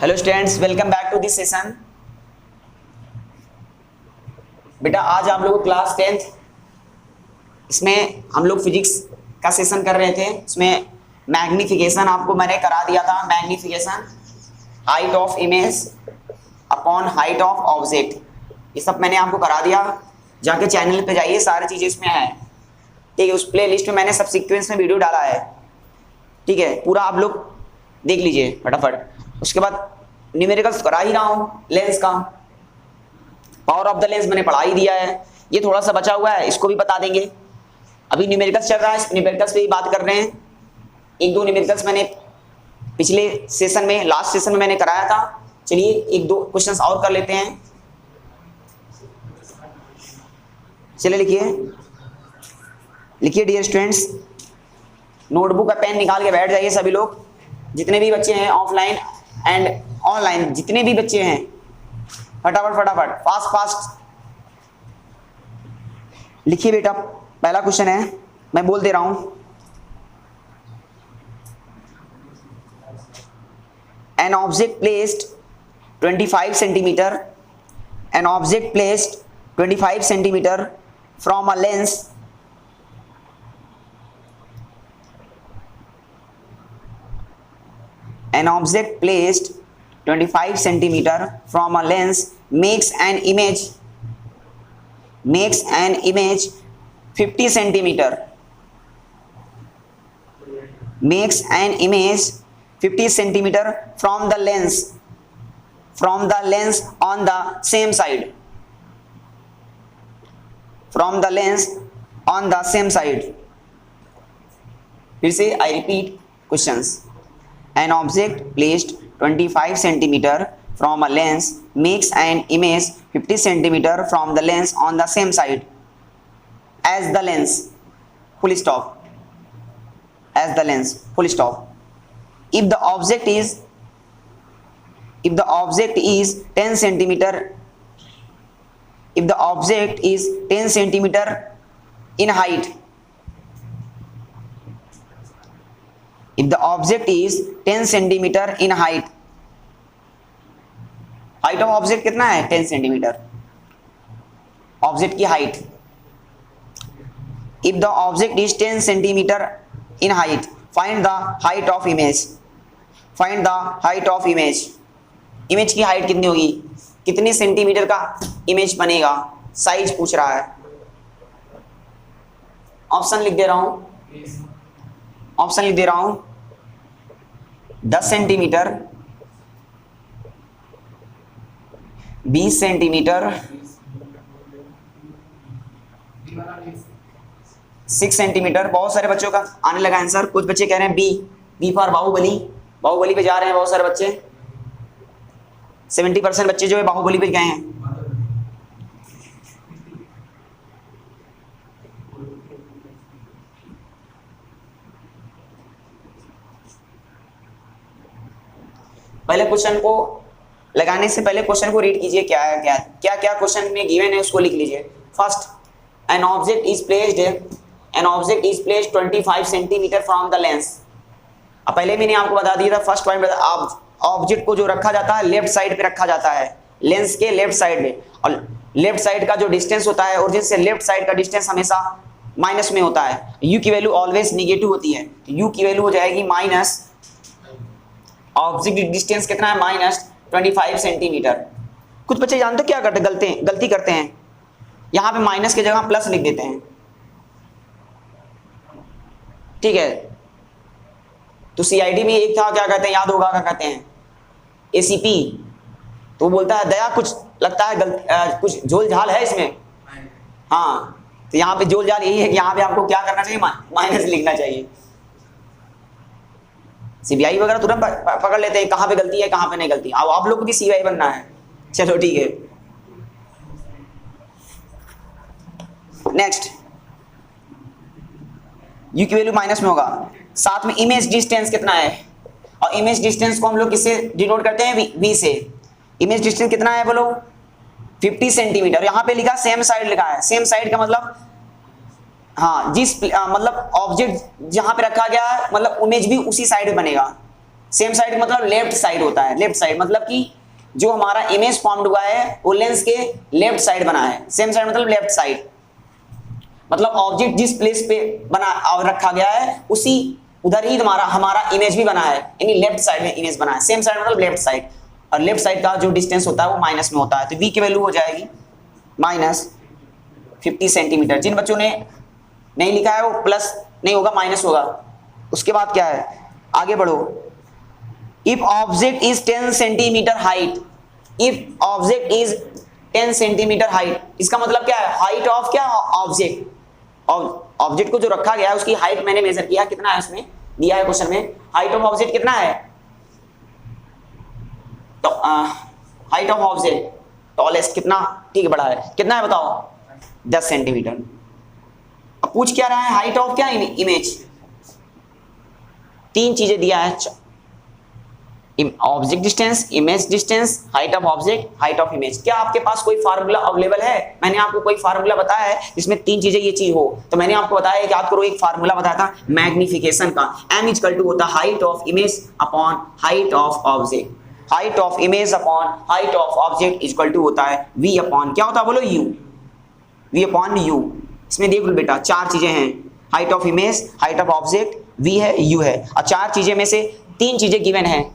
Hello students, welcome back to this session. बेटा आज आप लोगों को क्लास 10th इसमें हम लोग फिजिक्स का सेशन कर रहे थे। इसमें मैग्निफिकेशन आपको मैंने करा दिया था। Magnification, height of image upon height of object, ये सब मैंने आपको करा दिया। जाके चैनल पे जाइए, सारी चीज़ें इसमें है। ठीक है, उस प्ले लिस्ट में मैंने सब सीक्वेंस में वीडियो डाला है। ठीक है, पूरा आप लोग देख लीजिए फटाफट। उसके बाद न्यूमेरिकल्स करा ही रहा हूँ। लेंस का पावर ऑफ द लेंस मैंने पढ़ा ही दिया है। ये थोड़ा सा बचा हुआ है, इसको भी बता देंगे। अभी न्यूमेरिकल्स चल रहा है, न्यूमेरिकल्स पे ही बात कर रहे हैं। एक दो न्यूमेरिकल्स मैंने पिछले सेशन में, लास्ट सेशन में मैंने कराया था। चलिए एक दो क्वेश्चंस और कर लेते हैं। चलिए लिखिए डियर स्टूडेंट्स, नोटबुक का पेन निकाल के बैठ जाइए सभी लोग, जितने भी बच्चे हैं ऑफलाइन एंड ऑनलाइन, जितने भी बच्चे हैं फटाफट फास्ट लिखिए बेटा। पहला क्वेश्चन है, मैं बोल दे रहा हूं। An object placed 25 centimetre, an object placed 25 centimetre from a lens an object placed 25 centimeter from a lens makes an image 50 centimeter from the lens on the same side, फिर से I repeat questions. An object placed 25 centimeter from a lens makes an image 50 centimeter from the lens on the same side as the lens, full stop, as the lens, full stop. If the object is 10 centimeter, if the object is 10 centimeter in height, if the object is 10 centimeter in height, height of object कितना है? 10 centimetre object की height. if the object is 10 centimeter in height, find the height of image, image की height कितनी होगी? कितने centimetre का image बनेगा? Size पूछ रहा है। ऑप्शन लिख दे रहा हूं, 10 सेंटीमीटर, 20 सेंटीमीटर, 6 सेंटीमीटर। बहुत सारे बच्चों का आने लगा आंसर। कुछ बच्चे कह रहे हैं बी फॉर बाहुबली पे जा रहे हैं बहुत सारे बच्चे। 70% बच्चे जो है बाहुबली पे गए हैं। पहले क्वेश्चन को लगाने से पहले क्वेश्चन को रीड कीजिए। क्या क्वेश्चन में गिवन है उसको लिख लीजिए। First, an object is placed 25 centimetre from the lens. अब पहले मैंने आपको बता दिया था, फर्स्ट पॉइंट ऑब्जेक्ट को जो रखा जाता है लेफ्ट साइड पे रखा जाता है, लेंस के लेफ्ट साइड में। और लेफ्ट साइड का जो डिस्टेंस होता है ओरिजिन से लेफ्ट साइड का डिस्टेंस हमेशा माइनस में होता है। यू की वैल्यू ऑलवेज निगेटिव होती है। यू की वैल्यू हो जाएगी माइनस, ऑब्जेक्ट डिस्टेंस कितना है? -25 सेंटीमीटर। कुछ बच्चे जानते क्या करते, गलती करते हैं, यहां पे माइनस की जगह प्लस लिख देते हैं। ठीक है, तो सीआईडी में एक था, क्या कहते हैं, याद होगा, क्या कहते हैं, एसीपी। तो बोलता है दया कुछ लगता है कुछ झोल झाल है इसमें। हाँ, तो यहाँ पे झोल झाल यही है कि यहाँ पे आपको क्या करना चाहिए? माइनस लिखना चाहिए। सीबीआई वगैरह तुरंत पकड़ लेते हैं कहाँ पे गलती है कहाँ पे नहीं गलती। अब आप लोग को भी सीबीआई बनना है। चलो ठीक है, नेक्स्ट। यू की वैल्यू माइनस में होगा, साथ में इमेज डिस्टेंस कितना है? और इमेज डिस्टेंस को हम लोग किससे डिनोट करते हैं? वी से। इमेज डिस्टेंस कितना है बोलो? 50 सेंटीमीटर। यहाँ पे लिखा सेम साइड लिखा है। सेम साइड का मतलब हाँ, मतलब ऑब्जेक्ट जहां पे रखा गया है मतलब इमेज भी उसी साइड में बनेगा। सेम साइड मतलब लेफ्ट साइड होता है, लेफ्ट साइड मतलब कि जो हमारा इमेज फॉर्म्ड हुआ है वो लेंस के लेफ्ट साइड बना है। सेम साइड मतलब लेफ्ट साइड, मतलब ऑब्जेक्ट जिस प्लेस पे बना और रखा गया है उसी उधर ही हमारा इमेज भी बना है, यानी लेफ्ट साइड में इमेज बना है। सेम साइड मतलब लेफ्ट साइड, और लेफ्ट साइड का जो डिस्टेंस होता है वो माइनस में होता है, तो v की वैल्यू हो जाएगी -50 सेंटीमीटर। जिन बच्चों ने नहीं लिखा है वो प्लस नहीं होगा, माइनस होगा। उसके बाद क्या है, आगे बढ़ो। If object is 10 centimetre height, if object is 10 centimetre height, इसका मतलब क्या है, हाइट ऑफ क्या, ऑब्जेक्ट, ऑब्जेक्ट को जो रखा गया है उसकी हाइट मैंने मेजर किया, कितना है उसमें दिया है क्वेश्चन में, हाइट ऑफ ऑब्जेक्ट कितना है, तो हाइट ऑफ ऑब्जेक्ट टॉलेस्ट कितना, ठीक है, बड़ा है, कितना है बताओ, 10 सेंटीमीटर। अब पूछ क्या रहा है, हाइट ऑफ क्या, इमेज। तीन चीजें दिया है, object distance, image distance, height of object, height of image. क्या आपके पास कोई फार्मूला अवेलेबल है, मैंने आपको कोई फार्मूला बताया है जिसमें तीन चीजें ये चीज हो, तो मैंने आपको बताया कि याद करो, एक फार्मूला बताया था मैग्निफिकेशन का, m इक्वल टू होता height of image upon height of object, height of image upon height of object equal to होता है v अपॉन क्या होता है बोलो, u, v अपॉन u। इसमें देख लो बेटा चार चीजें हैं, height of image, height of object, v है, u है, और चार चीजें में से तीन चीजें गिवन है,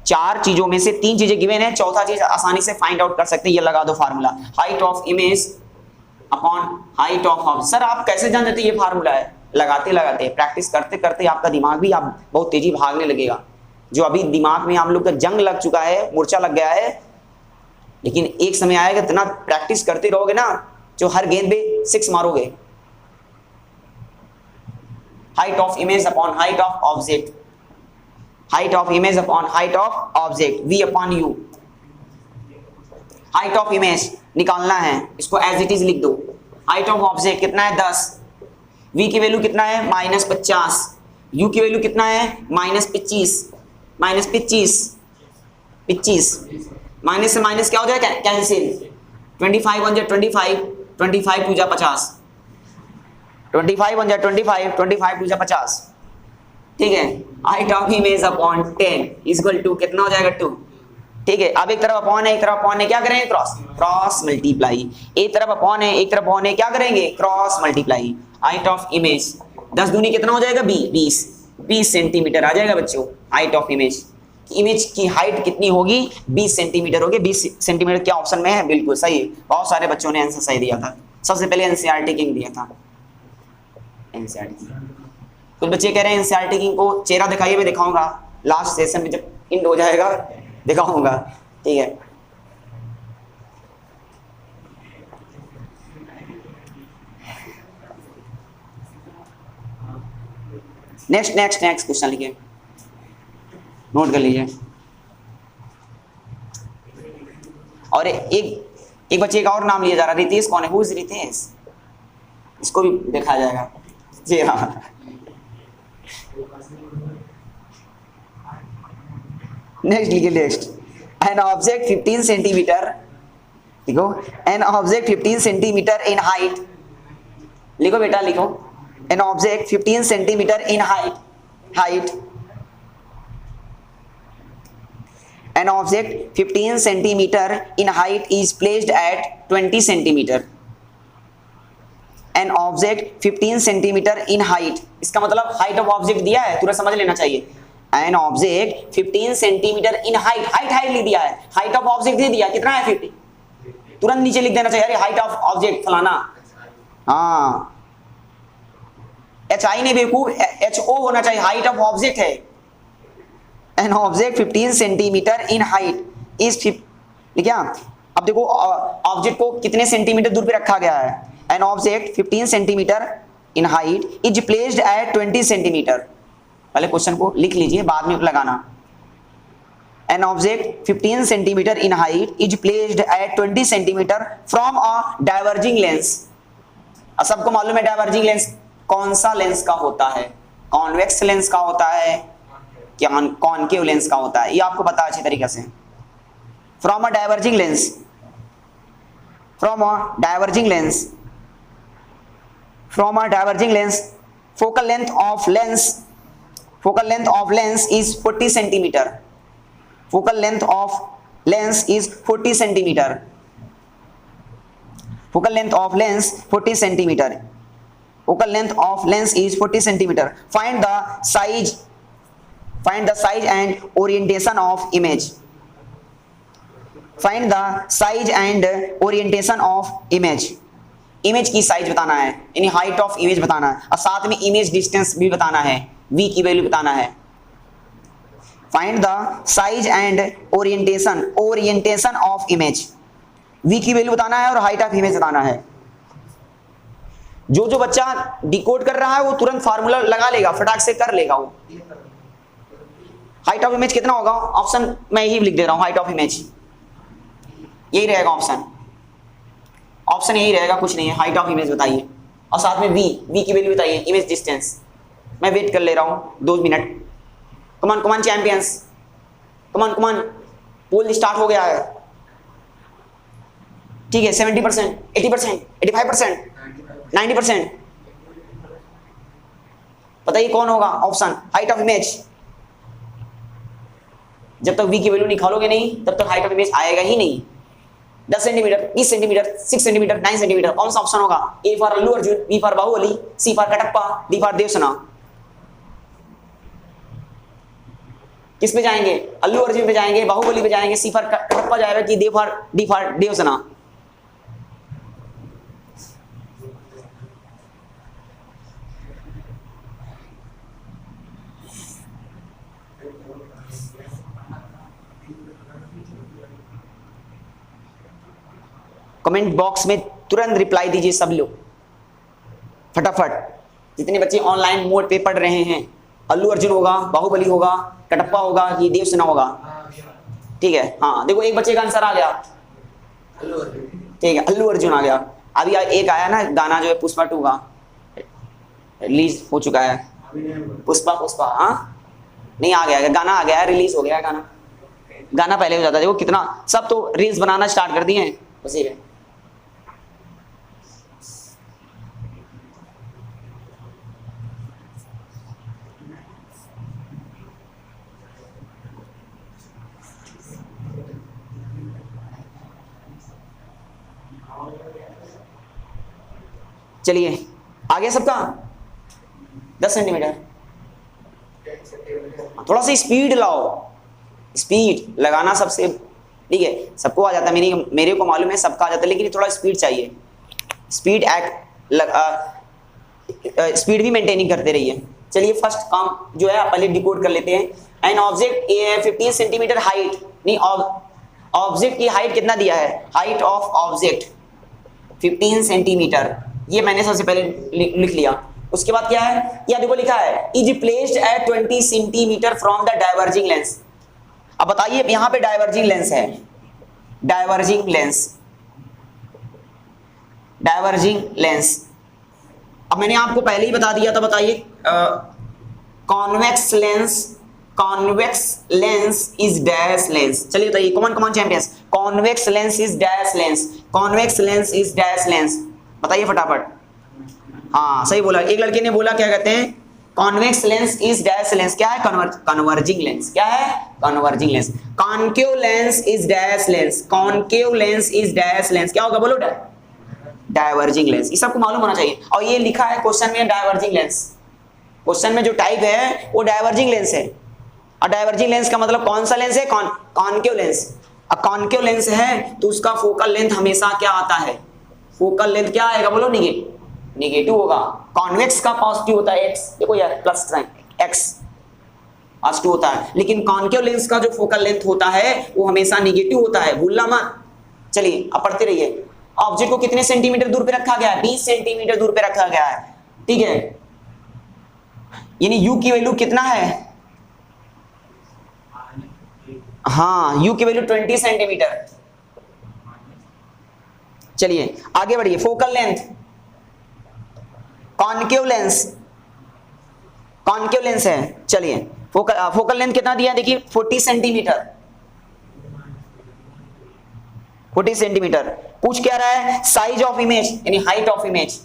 चार चीजों में से तीन चीजें गिवन है, चौथा चीज आसानी से फाइंड आउट कर सकते हैं, ये लगा दो formula, height of image upon height of object. Sir आप कैसे जान देते ये फार्मूला है, लगाते लगाते प्रैक्टिस करते करते आपका दिमाग भी आप बहुत तेजी भागने लगेगा। जो अभी दिमाग में हम लोग का जंग लग चुका है, मूर्छा लग गया है, लेकिन एक समय आएगा इतना प्रैक्टिस करते रहोगे ना, जो हर गेंद पे 6 मारोगे। Height of image upon height of object, height of image upon height of object, v upon u। Height of image निकालना है, इसको एज इट इज लिख दो। हाइट ऑफ ऑब्जेक्ट कितना है 10, v की वैल्यू कितना है -50, u की वैल्यू कितना है -25, -25 माइनस से माइनस क्या हो जाएगा, कैंसिल, 25 1 25, 25 2 50, 25 1 25, 25 2 50, ठीक है। Height of image upon 10 equal to कितना हो जाएगा 2, ठीक है। अब एक तरफ अपॉन है, एक तरफ अपॉन है, क्या करेंगे क्रॉस, क्रॉस मल्टीप्लाई, एक तरफ अपॉन है, एक तरफ अपॉन है, क्या करेंगे cross multiply. Height of image 10 दूनी कितना हो जाएगा 20 सेंटीमीटर आ जाएगा बच्चों। हाइट ऑफ इमेज, इमेज की हाइट कितनी होगी 20 सेंटीमीटर होगी। 20 सेंटीमीटर क्या ऑप्शन में है, बिल्कुल सही, बहुत सारे बच्चों ने आंसर सही दिया था। सबसे पहले एनसीईआरटी किंग दिया था, एनसीईआरटी। कुछ बच्चे कह रहे हैं एनसीईआरटी किंग को चेहरा दिखाइए, मैं दिखाऊंगा लास्ट सेशन में जब इंड हो जाएगा, दिखाऊंगा, ठीक है। नेक्स्ट क्वेश्चन लिखिए, नोट कर लीजिए। और एक बच्चे का और नाम लिया जा रहा है, रितेश कौन है, हु इज रितेश, इसको भी देखा जाएगा जी हाँ। नेक्स्ट लिखिए, नेक्स्ट एन ऑब्जेक्ट 15 सेंटीमीटर, लिखो an object 15 centimetre in height, लिखो बेटा लिखो, an object 15 centimetre in height, an object 15 centimeter in height is placed at 20 centimeter, an object 15 centimeter in height, इसका मतलब हाइट ऑफ ऑब्जेक्ट दिया है, तुरंत समझ लेना चाहिए। an object 15 centimeter in height, height लिख दिया है, हाइट ऑफ ऑब्जेक्ट दे दिया कितना है 50, तुरंत नीचे लिख देना चाहिए, अरे हाइट ऑफ ऑब्जेक्ट फलाना, हाँ HI नहीं बेवकूफ, HO होना चाहिए, हाइट ऑफ ऑब्जेक्ट है। An object 15 centimetre in height is, ठीक है। अब देखो ऑब्जेक्ट को कितने सेंटीमीटर दूर पे रखा गया है, An object 15 centimetre in height is placed at 20 centimetre, पहले क्वेश्चन को लिख लीजिए बाद में लगाना। An object 15 centimetre in height is placed at 20 centimetre from a diverging lens. अब सबको मालूम है डाइवर्जिंग लेंस कौन सा लेंस का होता है, कॉन्वेक्स लेंस का होता है, कॉनकेव लेंस का होता है, ये आपको पता है अच्छी तरीके से। From a diverging lens, from a diverging lens, from a diverging lens, focal length of lens focal length of lens is 40 centimeter. Focal length of lens is 40 centimeter. Focal length of lens 40 centimeter. Focal length of lens is 40 centimeter. Find the size and orientation of image. Find the size and orientation of image. Image की size बताना है, यानी height of image बताना है, और साथ में image distance भी बताना है, v की वैल्यू बताना है. Find the size and orientation of image. v की वैल्यू बताना है और हाइट ऑफ इमेज बताना है. जो बच्चा डिकोड कर रहा है वो तुरंत फार्मूला लगा लेगा, फटाक से कर लेगा वो. हाइट ऑफ इमेज कितना होगा? ऑप्शन मैं यही लिख दे रहा हूं, हाइट ऑफ इमेज यही रहेगा ऑप्शन. ऑप्शन यही रहेगा, कुछ नहीं है. हाइट ऑफ इमेज बताइए और साथ में v की वैल्यू बताइए, इमेज डिस्टेंस. मैं वेट कर ले रहा हूं 2 मिनट. कमान चैंपियंस, कमान पोल स्टार्ट हो गया है. ठीक है, 70%, 80%, 85%, 90%. बताइए कौन होगा ऑप्शन हाइट ऑफ इमेज. जब तक v की वैल्यू निकालोगे नहीं तब तक हाइट ऑफ इमेज आएगा ही नहीं. 10 सेंटीमीटर, 20 सेंटीमीटर, 6 सेंटीमीटर, 9 सेंटीमीटर. कौन सा ऑप्शन होगा? A for Allu Arjun, B for Baahubali, C for Kattappa, D for Devasena. किस पे जाएंगे? अल्लू अर्जुन पे जाएंगे, बाहुबली पे जाएंगे, सी फॉर कटप्पा जाएगा कि D for Devasena? Comment box में तुरंत रिप्लाई दीजिए सब लोग फटाफट. जितने बच्चे ऑनलाइन मोड पे पढ़ रहे हैं, अल्लू अर्जुन होगा, बाहुबली होगा, कटप्पा होगा कि देवसेना होगा? ठीक है, हाँ देखो एक बच्चे का आंसर आ गया. ठीक है, अल्लू अर्जुन आ गया. अभी एक आया ना गाना जो है पुष्पा 2 का रिलीज हो चुका है. पुष्पा हाँ नहीं आ गया, गाना आ गया, रिलीज हो गया गाना. गाना पहले हो जाता है. देखो कितना सब तो रील्स बनाना स्टार्ट कर दिए हैं उसी में. चलिए आ गया सबका 10 सेंटीमीटर. थोड़ा सा स्पीड लाओ, स्पीड लगाना सबसे. ठीक है, सबको आ जाता है, मेरे को मालूम है सबका आ जाता है, लेकिन थोड़ा स्पीड चाहिए. स्पीड भी मेंटेनिंग करते रहिए. चलिए फर्स्ट काम जो है आप पहले डिकोड कर लेते हैं. एन ऑब्जेक्ट 15 सेंटीमीटर हाइट, नहीं ऑब्जेक्ट की हाइट कितना दिया है? Height of object 15 centimetre. ये मैंने सबसे पहले लिख लिया. उसके बाद क्या है? या देखो लिखा है is placed at 20 centimetre from the diverging lens. अब बताइए यहां पे डाइवर्जिंग लेंस है, डाइवर्जिंग लेंस. अब मैंने आपको पहले ही बता दिया था, बताइए convex lens is dash lens. चलिए बताइए common champions, convex lens is dash lens, convex lens is dash lens. बताइए फटाफट. हाँ सही बोला. एक लड़के ने बोला क्या कहते हैं? Convex lens is dash lens. क्या है? Converging lens. क्या है? Converging lens. Concave lens is dash lens, concave lens is dash lens. क्या होगा बोलो? Diverging lens. ये सबको मालूम होना चाहिए. और ये लिखा है क्वेश्चन में डाइवर्जिंग लेंस. क्वेश्चन में जो टाइप है वो डाइवर्जिंग लेंस है. और डाइवर्जिंग लेंस का मतलब कौन सा लेंस है? Concave lens. अब कॉन्केव लेंस है तो उसका फोकल लेंथ हमेशा क्या आता है? फोकल लेंथ क्या आएगा बोलो? नेगेटिव होगा. कॉन्वेक्स का पॉजिटिव होता है x, देखो यार प्लस साइन x पॉजिटिव होता है, लेकिन कॉन्केव लेंस का जो फोकल लेंथ होता है वो हमेशा नेगेटिव होता है, भूलना मत. चलिए अब पढ़ते रहिए. ऑब्जेक्ट को कितने सेंटीमीटर दूर पे रखा गया है? 20 सेंटीमीटर दूर पे रखा गया है. ठीक है, यानी u की वैल्यू कितना है? हाँ u की वैल्यू 20 सेंटीमीटर. चलिए आगे बढ़िए. फोकल लेंथ, कॉन्केव लेंस है. चलिए फोकल लेंथ कितना दिया है? देखिए 40 सेंटीमीटर. 40 सेंटीमीटर. पूछ क्या रहा है? साइज ऑफ इमेज यानी हाइट ऑफ इमेज.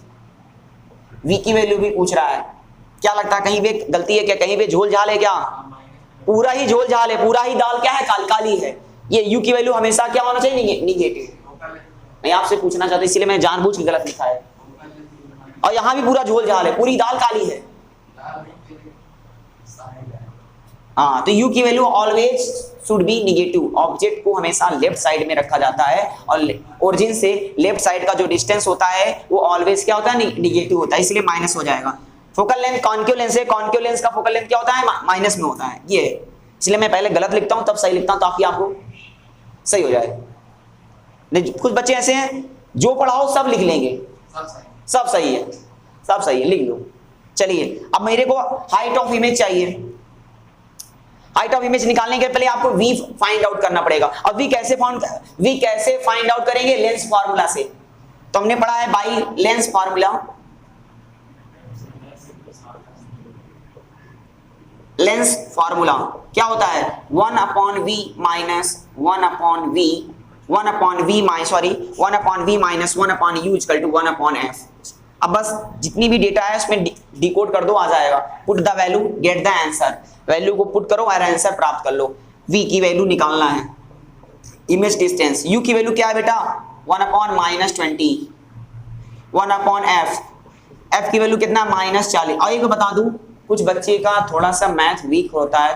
v की वैल्यू भी पूछ रहा है. क्या लगता है कहीं पे गलती है क्या, कहीं पे झोल झाल है क्या? पूरा ही झोल झाल है, पूरा ही दाल क्या है, काली है। ये यू की वैल्यू हमेशा क्या होना चाहिए, निगेटिव। मैं आपसे पूछना चाहता हूं, इसलिए मैं जानबूझ के गलत लिखा है। और यहां भी पूरा झोल झाल है, पूरी दाल काली है। हाँ, तो यू की value always should be negative. Object को हमेशा लेफ्ट साइड में रखा जाता है और ओरिजिन से लेफ्ट साइड का जो डिस्टेंस होता है वो ऑलवेज क्या होता है, निगेटिव होता है, इसलिए माइनस हो जाएगा। फोकल लेंथ कॉन्केव लेंस है, कॉन्केव लेंस का फोकल लेंथ क्या होता है, माइनस में होता है। ये इसलिए मैं पहले गलत लिखता हूं तब सही लिखता हूं, ताकि आपको सही हो जाए। नहीं, कुछ बच्चे ऐसे हैं जो पढ़ाओ सब लिख लेंगे, सब सही है, सब सही है, लिख लो। चलिए अब मेरे को हाइट ऑफ इमेज चाहिए। हाइट ऑफ इमेज निकालने के पहले आपको v फाइंड आउट करना पड़ेगा। अब v कैसे फाइंड आउट करेंगे, लेंस फार्मूला से। तो हमने पढ़ा है by lens formula. Lens formula क्या होता है, 1/v minus 1/v 1/v minus 1/u equal to 1/f। अब बस जितनी भी डेटा है उसमें डिकोड कर दो, आ जाएगा। Put the value get the answer, value को पुट करो और आंसर प्राप्त कर लो। v की वैल्यू निकालना है। इमेज डिस्टेंस u की वैल्यू क्या है बेटा, 1/-20 1/f। f की वैल्यू कितना, -40। और एक बता दूं, कुछ बच्चे का थोड़ा सा मैथ वीक होता है।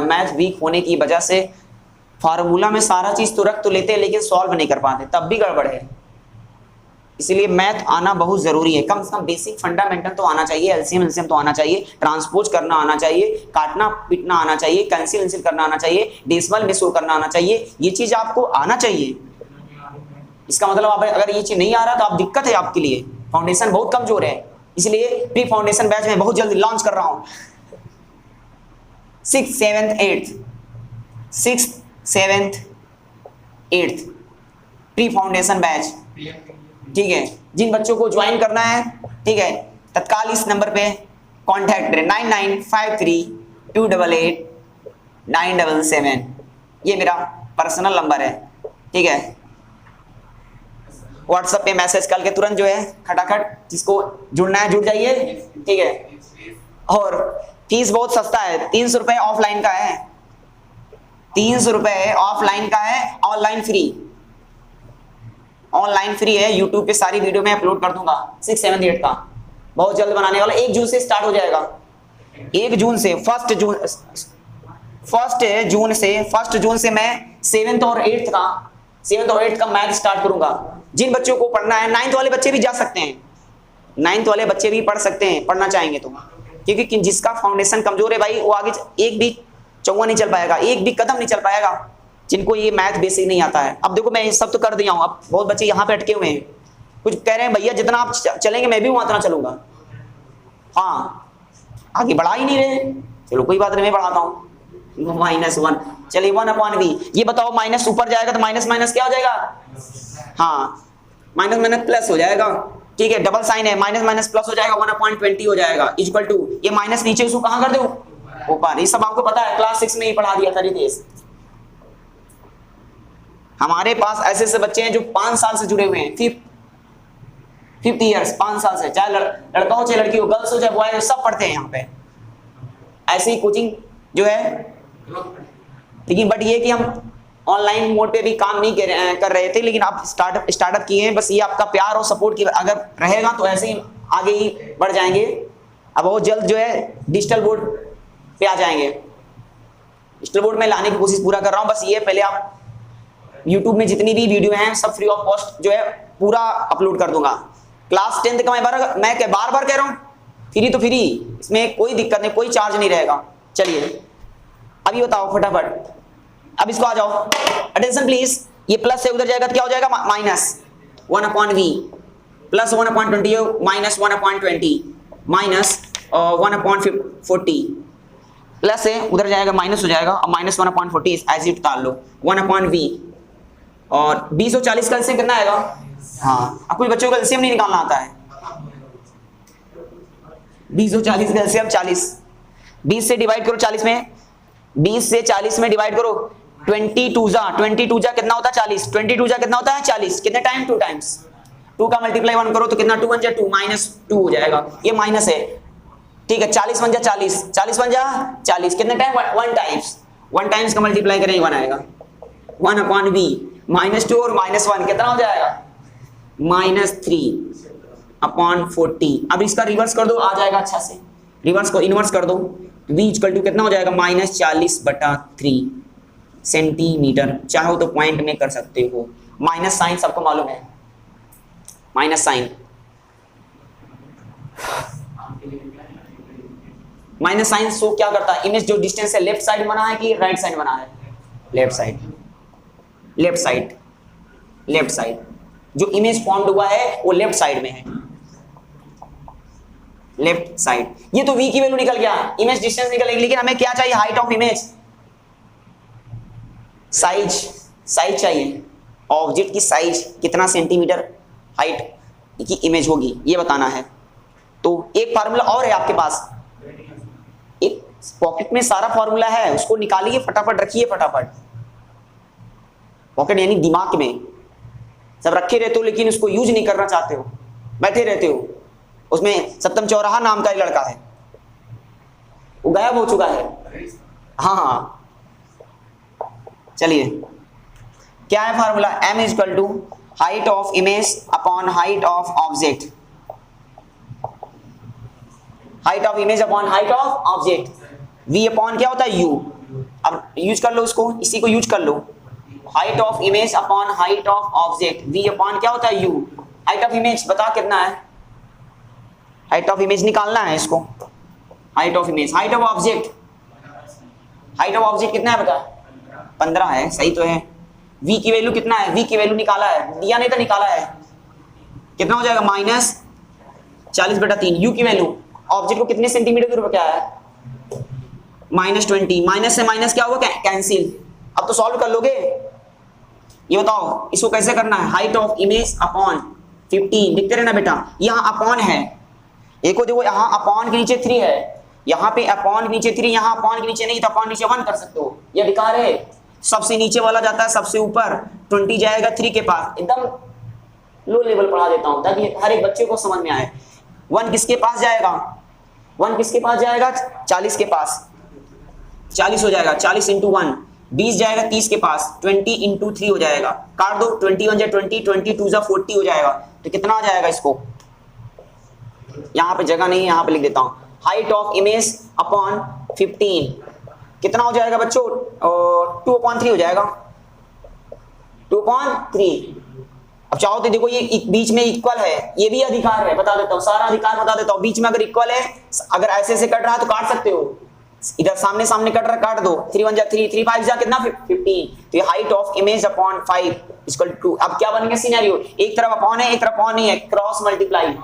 मैथ वीक होने की वजह से फार्मूला में सारा चीज तो रख तो लेते हैं लेकिन सॉल्व नहीं कर पाते, तब भी गड़बड़ है। इसलिए मैथ आना बहुत जरूरी है, कम से कम बेसिक फंडामेंटल तो आना चाहिए। एलसीएम तो आना चाहिए, ट्रांसपोज करना आना चाहिए, काटना पीटना आना चाहिए, कैंसिल करना आना चाहिए, डेसिमल में शो करना आना चाहिए। ये चीज आपको आना चाहिए। इसका मतलब आप अगर ये चीज नहीं आ रहा तो आप दिक्कत है आपके लिए, फाउंडेशन बहुत कमजोर है। इसलिए प्री फाउंडेशन बैच में बहुत जल्दी लॉन्च कर रहा हूं। 6th 7th 8th pre foundation batch, ठीक है। जिन बच्चों को ज्वाइन करना है, ठीक है, तत्काल इस नंबर पे कॉन्टैक्ट करें, 9953288977। ये मेरा पर्सनल नंबर है, ठीक है। व्हाट्सएप पे मैसेज करके तुरंत जो है खटाखट जिसको जुड़ना है जुड़ जाइए, ठीक है। और फीस बहुत सस्ता है, 300 रुपए ऑफलाइन का है, 300 रुपए ऑफलाइन का है। ऑनलाइन फ्री है। यूट्यूब पे सारी वीडियो में अपलोड कर दूंगा। 6th 7th 8th का बहुत जल्द बनाने वाला, 1 जून से स्टार्ट हो जाएगा। 1 जून से 1 जून से मैं 7th और 8th का मैथ स्टार्ट करूंगा। जिन बच्चों को पढ़ना है, 9th वाले बच्चे भी जा सकते हैं, 9th वाले बच्चे भी पढ़ सकते हैं, पढ़ना चाहेंगे तो, क्योंकि जिसका फाउंडेशन कमजोर है भाई, वो आगे एक भी चौवा नहीं चल पाएगा, एक भी कदम नहीं चल पाएगा, जिनको ये मैथ बेसिक नहीं आता है। अब देखो मैं सब तो कर दिया हूं, अब बहुत बच्चे यहाँ पे अटके हुए हैं, कुछ कह रहे हैं भैया जितना आप चलेंगे मैं भी उतना चलूंगा। हाँ, आगे बढ़ा ही नहीं रहे, चलो कोई बात नहीं, मैं बढ़ाता हूँ। -1, चलिए 1/v। ये बताओ माइनस ऊपर जाएगा तो माइनस क्या हो जाएगा, हाँ माइनस प्लस हो जाएगा, ठीक है। डबल साइन है, माइनस प्लस हो जाएगा, 1/20 हो जाएगा इक्वल टू, ये माइनस नीचे उसको कहां कर दो, ऊपर। ये सब आपको पता है, क्लास 6 में ही पढ़ा दिया था रितेश। हमारे पास ऐसे बच्चे हैं जो 5 साल से जुड़े हुए हैं, 5 ईयर्स, 5 साल से, चाहे लड़का हो चाहे लड़की हो, गर्ल्स हो चाहे बॉय हो, सब पढ़ते हैं यहाँ पे। ऐसी ही कोचिंग जो है, लेकिन बट ये कि हम ऑनलाइन मोड पे भी काम नहीं कर रहे थे, लेकिन आप स्टार्टअप किए हैं। बस ये आपका प्यार और सपोर्ट की अगर रहेगा तो ऐसे ही आगे ही बढ़ जाएंगे। अब बहुत जल्द जो है डिजिटल बोर्ड पे आ जाएंगे। डिजिटल बोर्ड में लाने की कोशिश पूरा कर रहा हूँ। बस ये पहले आप YouTube में जितनी भी वीडियो हैं सब फ्री ऑफ कॉस्ट जो है पूरा अपलोड कर दूंगा। क्लास 10th का मैं बार बार कह रहा हूँ, फ्री तो फ्री, इसमें कोई दिक्कत नहीं, कोई चार्ज नहीं रहेगा। चलिए अभी बताओ फटाफट, अब इसको आ जाओ, अटेंशन प्लीज। ये प्लस से उधर जाएगा तो क्या हो जाएगा, -1/v plus 1/20 minus 1/20 minus 1/40 plus से उधर जाएगा माइनस हो जाएगा, और -1/40 ऐसे उतार लो, 1/v। और 20 और 40 का एलसीएम कितना आएगा, हाँ अब कुछ बच्चों का एलसीएम नहीं निकालना आता है। 20 और 40 का एलसीएम 40, 20 से डिवाइड करो 40 में, 20 से 40 में डिवाइड करो, 22 जा कितना होता है 40, 22 जा कितना होता है 40, कितने टाइम 2 टाइम्स, 2 का मल्टीप्लाई 1 करो तो कितना 2 1 जा 2 -2 हो जाएगा। ये माइनस है, ठीक है, 40 बन जा 40, 40 बन जा 40, कितने टाइम? 1 टाइम्स, 1 टाइम्स का मल्टीप्लाई करेंगे 1 आएगा, 1 अपॉन बी, -2 और -1 कितना हो जाएगा? -3 अपॉन 40। अब इसका रिवर्स कर दो, आ जाएगा अच्छा से, रिवर्स को इनवर्स कर दो, v इक्वल टू कितना हो जाएगा? -40/3 सेंटीमीटर। चाहो तो पॉइंट में कर सकते हो, माइनस साइन सबको मालूम है, minus sign, minus sign show क्या करता है? इमेज जो डिस्टेंस है लेफ्ट साइड बना है कि राइट साइड बना है? Left side, left side, left side. जो इमेज फॉर्म्ड हुआ है वो लेफ्ट साइड में है, लेफ्ट साइड। ये तो v की वैल्यू निकल गया, इमेज डिस्टेंस निकल गई, लेकिन हमें क्या चाहिए? Height of image, size, size चाहिए, ऑब्जेक्ट की साइज कितना सेंटीमीटर हाइट की इमेज होगी ये बताना है। तो एक फार्मूला और है आपके पास, एक पॉकेट में सारा फार्मूला है, उसको निकालिए फटाफट, रखिए फटाफट। पॉकेट यानी दिमाग में सब रखे रहते हो लेकिन उसको यूज नहीं करना चाहते हो, बैठे रहते हो। उसमें सप्तम चौराहा नाम का एक लड़का है, वो गायब हो चुका है। हाँ हाँ, चलिए क्या है formula? m is equal to height of image upon height of object, height of image upon height of object, v upon क्या होता है? u। अब यूज कर लो उसको, इसी को यूज कर लो, height of image upon height of object, v upon क्या होता है? u। हाइट ऑफ इमेज बता कितना है? हाइट ऑफ इमेज निकालना है इसको, height of image, height of object, height of object कितना है बता? 15 है, सही तो है। v की वैल्यू कितना है? v की वैल्यू निकाला है, दिया नहीं था, निकाला है, कितना हो जाएगा? -40/3। u की वैल्यू ऑब्जेक्ट को कितने सेंटीमीटर दूर क्या है? -20, माइनस से माइनस क्या होगा? कैंसिल। अब तो सॉल्व कर लोगे। ये बताओ इसको कैसे करना है? हाइट ऑफ इमेज अपॉन 15, लिखते रहना बेटा, यहाँ अपॉन है, एक देखो यहाँ अपॉन के नीचे 3 है, यहाँ पे अपॉन के नीचे 3, यहाँ अपॉन के नीचे नहीं, तो अपॉन नीचे 1 कर सकते हो, ये अधिकार है। सबसे नीचे वाला जाता है सबसे ऊपर, 20 जाएगा 3 के पास, एकदम लो लेवल पढ़ा देता हूँ ताकि हर एक बच्चे को समझ में आए। 1 किसके पास जाएगा? 1 किसके पास जाएगा? 40 के पास, 40 हो जाएगा, 40 इंटू 1, 20 जाएगा 30 के पास, 20 इंटू 3 हो जाएगा, काट दो, 21 जा 20, 22 जा 40 हो जाएगा, तो कितना आ जाएगा? इसको यहाँ पे जगह नहीं है, यहाँ पे लिख देता हूँ, हाइट ऑफ इमेज अपॉन 15 कितना हो जाएगा बच्चों? 2/3 हो जाएगा, 2/3। अब चाहो तो देखो ये बीच में इक्वल है, ये भी अधिकार है, बता देता हूँ, सारा अधिकार बता देता हूँ। बीच में अगर इक्वल है, अगर ऐसे ऐसे कट रहा है तो काट सकते हो, इधर सामने सामने कट रहा, काट दो, 3 1 जा 3, 3 5 जा कितना? 15। तो ये height of image upon 5 equal to 2। अब क्या बनेगा सिनेरियो? एक तरफ अपॉन है, एक तरफ अपॉन नहीं है, क्रॉस मल्टीप्लाई।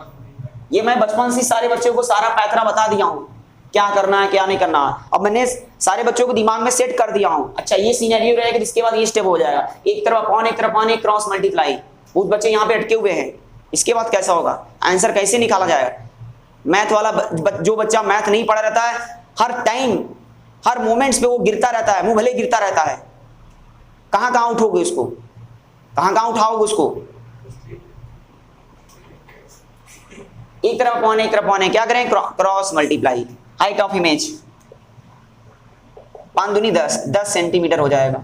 ये मैं बचपन से सारे बच्चों को सारा पैतरा बता दिया हूँ, क्या करना है क्या नहीं करना। अब मैंने सारे बच्चों को दिमाग में सेट कर दिया हूँ। अच्छा ये सिनेरियो रहेगा, जिसके बाद ये स्टेप हो जाएगा, एक तरफ अपॉन एक तरफ अपॉन, एक क्रॉस मल्टीप्लाई। बहुत बच्चे यहाँ पे अटके हुए हैं, इसके बाद कैसा होगा? आंसर कैसे निकाला जाएगा? मैथ वाला जो बच्चा मैथ नहीं पढ़ा रहता है, हर टाइम हर मोमेंट्स पे वो गिरता रहता है, मुंह भले गिरता रहता है। कहाँ कहाँ उठोगे उसको? कहाँ कहाँ उठाओगे उसको? एक तरफ अपॉन एक तरफ अपॉन, क्या करें? Cross multiply. Height of image 5 दूनी 10 सेंटीमीटर हो जाएगा।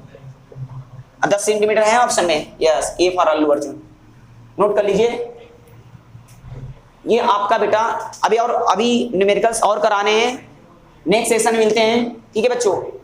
10 सेंटीमीटर है ऑप्शन में, yes, A for Allu Arjun. Note कर लीजिए, ये आपका बेटा अभी न्यूमेरिकल्स और कराने हैं, नेक्स्ट सेशन में मिलते हैं, ठीक है बच्चों।